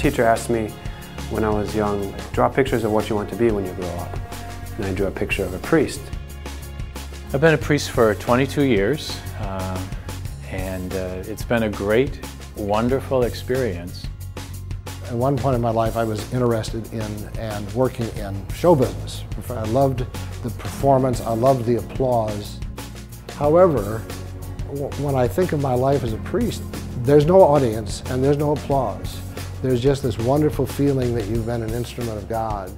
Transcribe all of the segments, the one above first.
teacher asked me when I was young, draw pictures of what you want to be when you grow up. And I drew a picture of a priest. I've been a priest for 22 years, and it's been a great, wonderful experience. At one point in my life, I was interested in and working in show business. I loved the performance, I loved the applause. However, when I think of my life as a priest, there's no audience and there's no applause. There's just this wonderful feeling that you've been an instrument of God.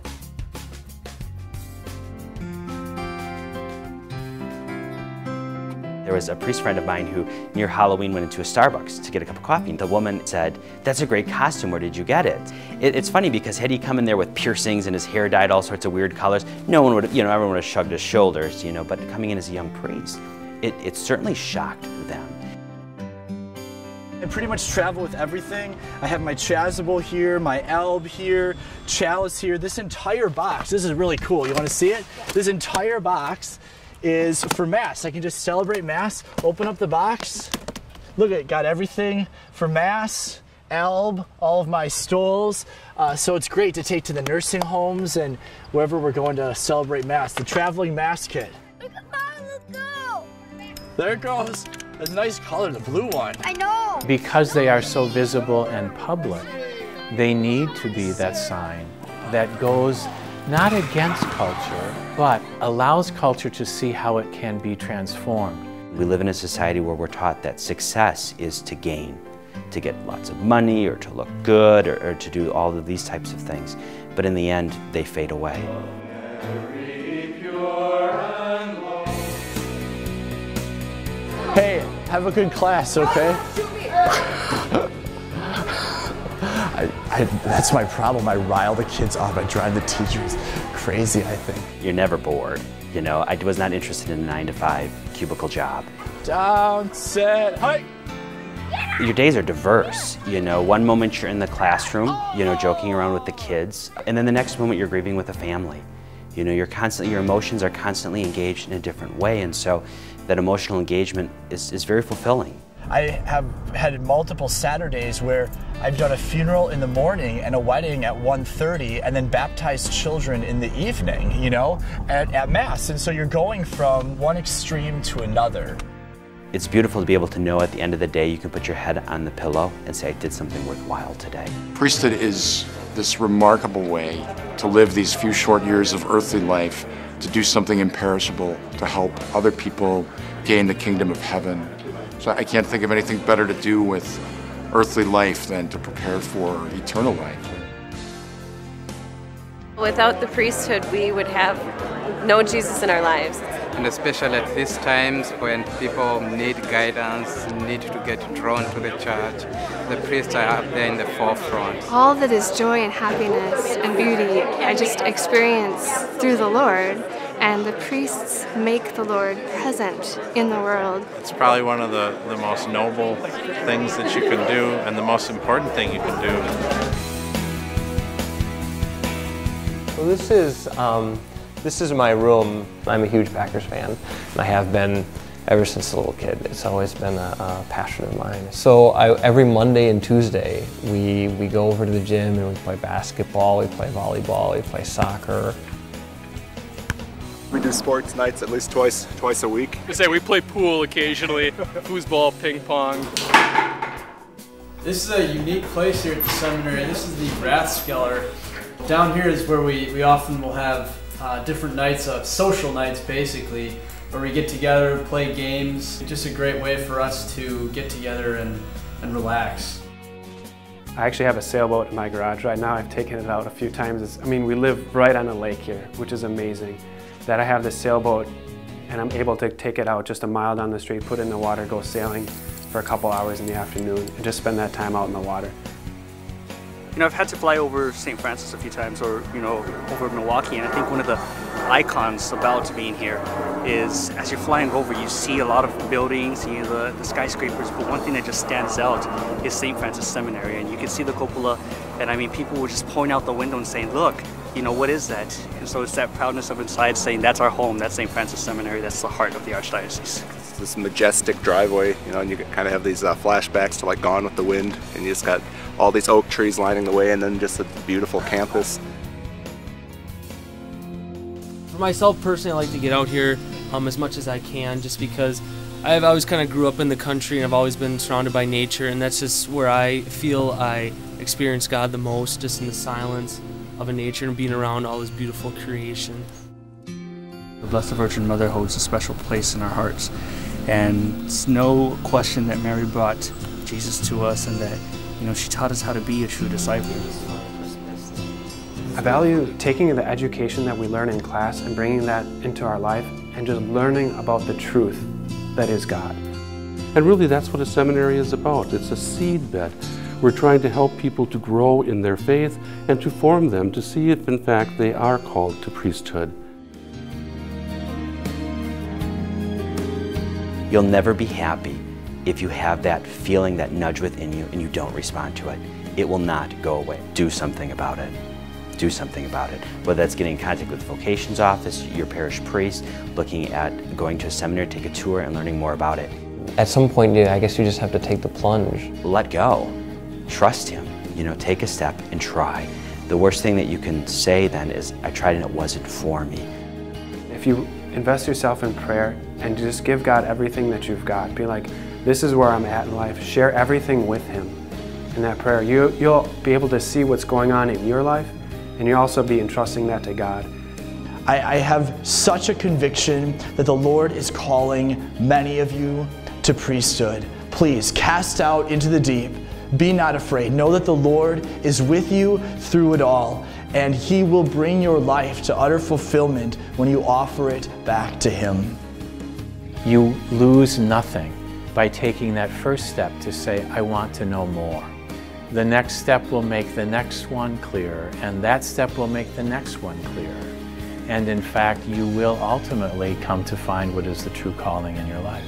There was a priest friend of mine who, near Halloween, went into a Starbucks to get a cup of coffee. And the woman said, "That's a great costume, where did you get it?" It's funny because had he come in there with piercings and his hair dyed all sorts of weird colors, no one would, everyone would have shrugged his shoulders, but coming in as a young priest, it certainly shocked them. I pretty much travel with everything. I have my chasuble here, my alb here, chalice here. This entire box, this is really cool. You want to see it? This entire box is for Mass. I can just celebrate Mass, open up the box. Look, it got everything for Mass, alb, all of my stoles. So it's great to take to the nursing homes and wherever we're going to celebrate Mass. The traveling Mass kit. Look at Mom, let's go. There it goes. That's a nice color, the blue one. I know. Because they are so visible and public, they need to be that sign that goes not against culture, but allows culture to see how it can be transformed. We live in a society where we're taught that success is to gain, to get lots of money or to look good or to do all of these types of things. But in the end, they fade away. Hey, have a good class, okay? That's my problem. I rile the kids up. I drive the teachers crazy, I think. You're never bored. I was not interested in a 9-to-5 cubicle job. Down, set, hike. Your days are diverse. One moment you're in the classroom, joking around with the kids, and then the next moment you're grieving with a family. Your emotions are constantly engaged in a different way, and so that emotional engagement is very fulfilling. I have had multiple Saturdays where I've done a funeral in the morning and a wedding at 1:30 and then baptized children in the evening, at Mass. And so you're going from one extreme to another. It's beautiful to be able to know at the end of the day you can put your head on the pillow and say, I did something worthwhile today. Priesthood is this remarkable way to live these few short years of earthly life, to do something imperishable, to help other people gain the kingdom of heaven. So I can't think of anything better to do with earthly life than to prepare for eternal life. Without the priesthood, we would have no Jesus in our lives. And especially at these times when people need guidance, need to get drawn to the church, the priests are up there in the forefront. All that is joy and happiness and beauty, I just experience through the Lord. And the priests make the Lord present in the world. It's probably one of the most noble things that you can do and the most important thing you can do. Well, this is my room. I'm a huge Packers fan, and I have been ever since a little kid. It's always been a passion of mine. So every Monday and Tuesday, we go over to the gym and we play basketball, we play volleyball, we play soccer. We do sports nights at least twice a week. We play pool occasionally, foosball, ping pong. This is a unique place here at the seminary. This is the Rathskeller. Down here is where we often will have different nights, social nights basically, where we get together, play games. It's just a great way for us to get together and relax. I actually have a sailboat in my garage right now. I've taken it out a few times. We live right on a lake here, which is amazing. That I have this sailboat and I'm able to take it out just a mile down the street, put it in the water, go sailing for a couple hours in the afternoon and just spend that time out in the water. I've had to fly over St. Francis a few times or, over Milwaukee, and I think one of the icons about being here is as you're flying over, you see a lot of buildings, you see the skyscrapers, but one thing that just stands out is St. Francis Seminary, and you can see the cupola, and people will just point out the window and saying, look, what is that? And so it's that proudness of inside saying, that's our home, that's St. Francis Seminary, that's the heart of the Archdiocese. This majestic driveway, and you kind of have these flashbacks to like Gone with the Wind, and you just got all these oak trees lining the way, and then just a beautiful campus. For myself personally, I like to get out here as much as I can, just because I've always kind of grew up in the country and I've always been surrounded by nature, and that's just where I feel I experience God the most, just in the silence of a nature and being around all this beautiful creation. The Blessed Virgin Mother holds a special place in our hearts, and it's no question that Mary brought Jesus to us, and that, you know, she taught us how to be a true disciple. I value taking the education that we learn in class and bringing that into our life and just learning about the truth that is God. And really that's what a seminary is about. It's a seed bed. We're trying to help people to grow in their faith and to form them to see if in fact they are called to priesthood. You'll never be happy if you have that feeling, that nudge within you, and you don't respond to it. It will not go away. Do something about it. Do something about it. Whether that's getting in contact with the vocations office, your parish priest, looking at going to a seminary, take a tour and learning more about it. At some point, I guess you just have to take the plunge. Let go. Trust him. You know, take a step and try. The worst thing that you can say then is, I tried and it wasn't for me. If you invest yourself in prayer and just give God everything that you've got, be like, this is where I'm at in life, share everything with him in that prayer. You'll be able to see what's going on in your life, and you'll also be entrusting that to God. I have such a conviction that the Lord is calling many of you to priesthood. Please cast out into the deep. Be not afraid. Know that the Lord is with you through it all, and he will bring your life to utter fulfillment when you offer it back to him. You lose nothing by taking that first step to say, I want to know more. The next step will make the next one clearer, and that step will make the next one clearer. And in fact, you will ultimately come to find what is the true calling in your life.